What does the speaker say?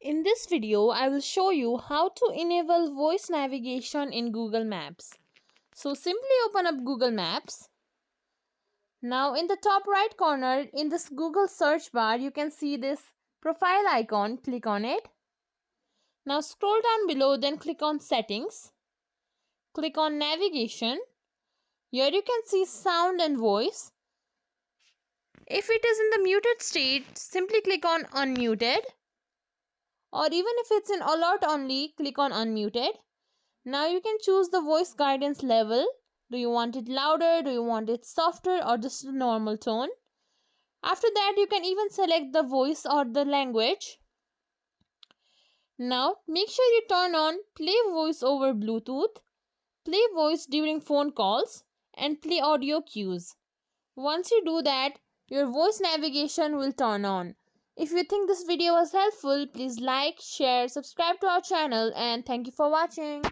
In this video, I will show you how to enable voice navigation in Google Maps. So simply open up Google Maps. Now in the top right corner in this Google search bar, you can see this profile icon. Click on it. Now scroll down below, then click on settings. Click on navigation. Here you can see sound and voice. If it is in the muted state, simply click on unmuted. Or even if it's in alert only, click on unmuted. Now you can choose the voice guidance level. Do you want it louder? Do you want it softer or just a normal tone? After that, you can even select the voice or the language. Now make sure you turn on play voice over Bluetooth, play voice during phone calls, and play audio cues. Once you do that, your voice navigation will turn on. If you think this video was helpful, please like, share, subscribe to our channel, and thank you for watching.